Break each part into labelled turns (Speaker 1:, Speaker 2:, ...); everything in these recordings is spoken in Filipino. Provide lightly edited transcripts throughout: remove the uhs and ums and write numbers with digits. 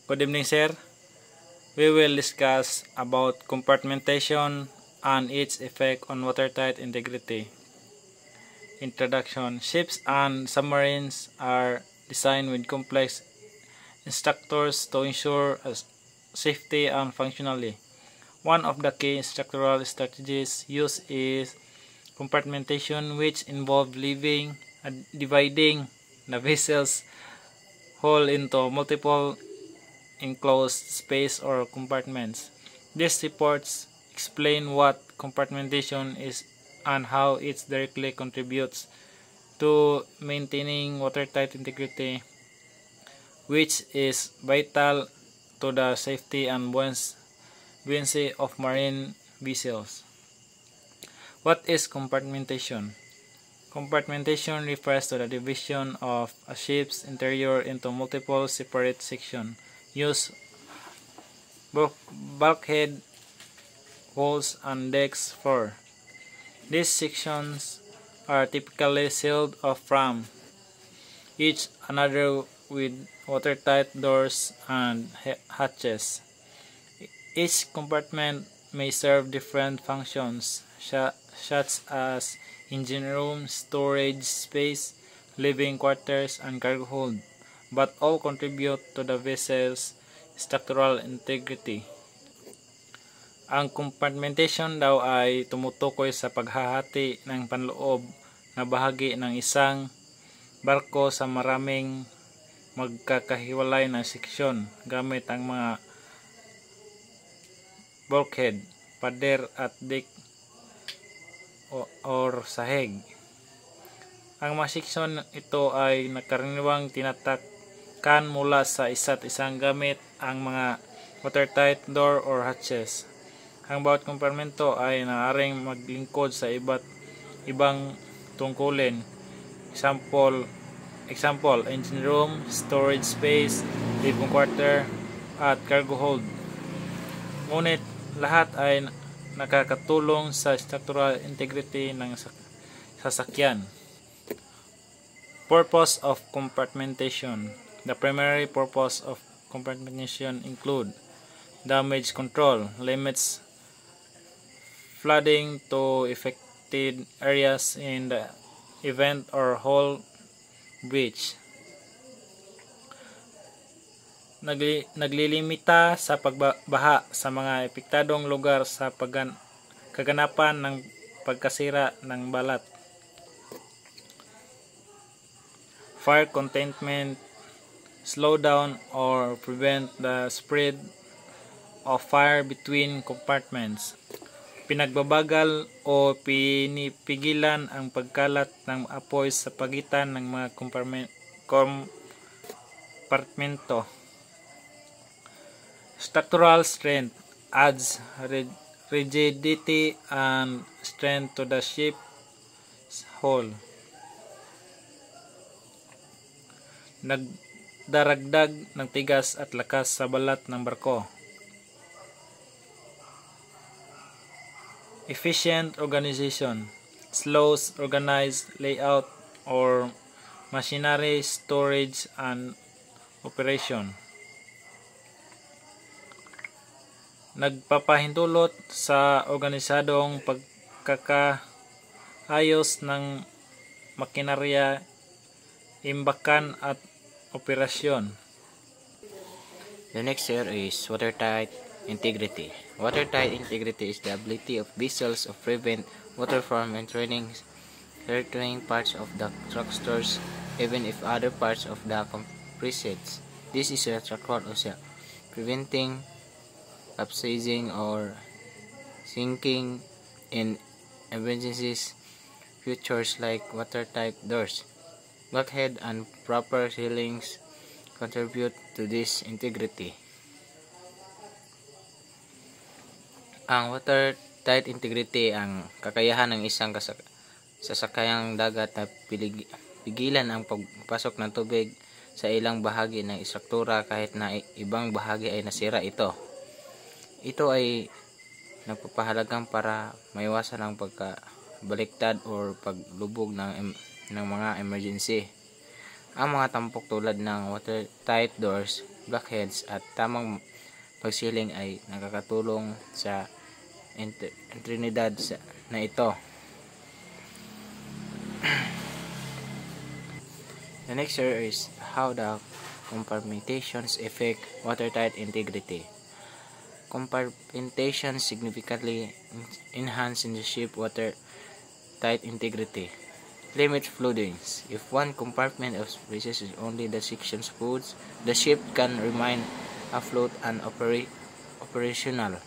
Speaker 1: Good evening, sir. We will discuss about compartmentation and its effect on watertight integrity. Introduction. Ships and submarines are designed with complex structures to ensure safety and functionality. One of the key structural strategies used is compartmentation, which involves dividing the vessel's hull into multiple enclosed space or compartments. These reports explain what compartmentation is and how it directly contributes to maintaining watertight integrity, which is vital to the safety and buoyancy of marine vessels. What is compartmentation? Compartmentation refers to the division of a ship's interior into multiple separate sections. Use bulkhead, walls, and decks floor. These sections are typically sealed off from each another with watertight doors and hatches. Each compartment may serve different functions, such as engine room, storage space, living quarters, and cargo hold, but all contribute to the vessel's structural integrity. Ang compartmentation daw ay tumutukoy sa paghahati ng panloob na bahagi ng isang barko sa maraming magkakahiwalay na seksyon gamit ang mga bulkhead, pader at deck or sahig. Ang mga seksyon ito ay karaniwang tinatakan mula sa isa't isang gamit ang mga watertight door or hatches. Ang bawat kompartmento ay maaaring maglingkod sa iba't ibang tungkulin. Example, engine room, storage space, living quarter, at cargo hold. Ngunit lahat ay nakakatulong sa structural integrity ng sasakyan. Purpose of compartmentation. The primary purpose of compartmentation include damage control, limits flooding to affected areas in the event or hull breach. Naglilimita sa pagbaha sa mga epektadong lugar sa kaganapan ng pagkasira ng balat. Fire containment, slow down or prevent the spread of fire between compartments. Pinagbabagal o pinipigilan ang pagkalat ng apoy sa pagitan ng mga kompartmento. Structural strength adds rigidity and strength to the ship's hull. Nagdaragdag ng tigas at lakas sa balat ng barko. Efficient organization, slows organized layout or machinery storage and operation. Nagpapahintulot sa organisadong pagkakaayos ng makinarya, imbakan at operasyon.
Speaker 2: The next here is watertight integrity. Watertight integrity is the ability of vessels to prevent water from entering certain parts of the structures, even if other parts of the composites. This is a record of preventing capsizing or sinking in emergencies. Features like watertight doors, bulkhead, and proper sealings contribute to this integrity. Ang watertight integrity ang kakayahan ng isang sasakayang dagat na pigilan ang pagpasok ng tubig sa ilang bahagi ng istruktura kahit na ibang bahagi ay nasira ito. Ito ay nagpapahalagang para maiwasan ang pagkabaliktad o paglubog ng mga emergency. Ang mga tampok tulad ng watertight doors blockheads at tamang pagsiling ay nakakatulong sa Trinidad na ito. The next here is how the compartmentations affect watertight integrity. Compartmentation significantly enhances the ship watertight integrity. Limit floodings. If one compartment of spaces is only the section's foods, the ship can remain afloat and operational.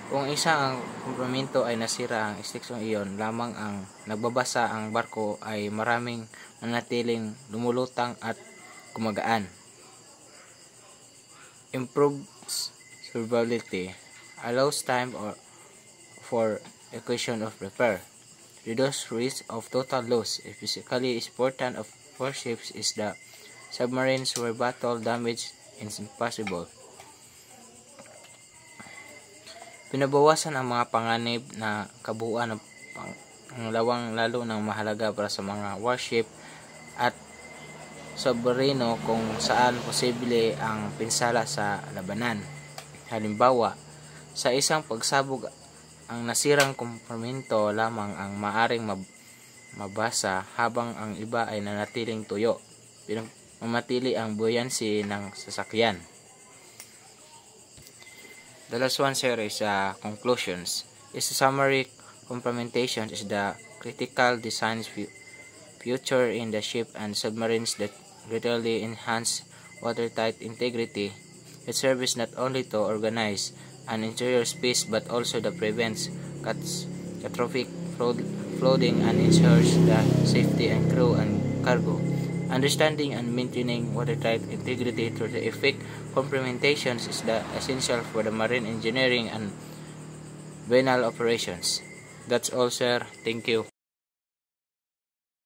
Speaker 2: Kung isa ang komplemento ay nasira, ang istiksong iyon lamang ang nagbabasa, ang barko ay maraming manatiling lumulutang at gumagaan. Improves survivability. Allows time for equation of repair. Reduce risk of total loss. Physically important of warships is the submarines where battle damage is impossible. Pinabawasan ang mga panganib na kabuuan ng lawang, lalo ng mahalaga para sa mga warship at submarino kung saan posible ang pinsala sa labanan. Halimbawa, sa isang pagsabog, ang nasirang kompartmento lamang ang maaring mabasa habang ang iba ay nanatiling tuyo. Mamatili ang buoyancy ng sasakyan. The last one here is conclusions. Is the summary compartmentation is the critical design feature in the ship and submarines that greatly enhance watertight integrity. It serves not only to organize an interior space but also to prevent catastrophic flooding and ensures the safety of crew and cargo. Understanding and maintaining watertight integrity through the effect complementations is essential for the marine engineering and venal operations. That's all, sir. Thank you.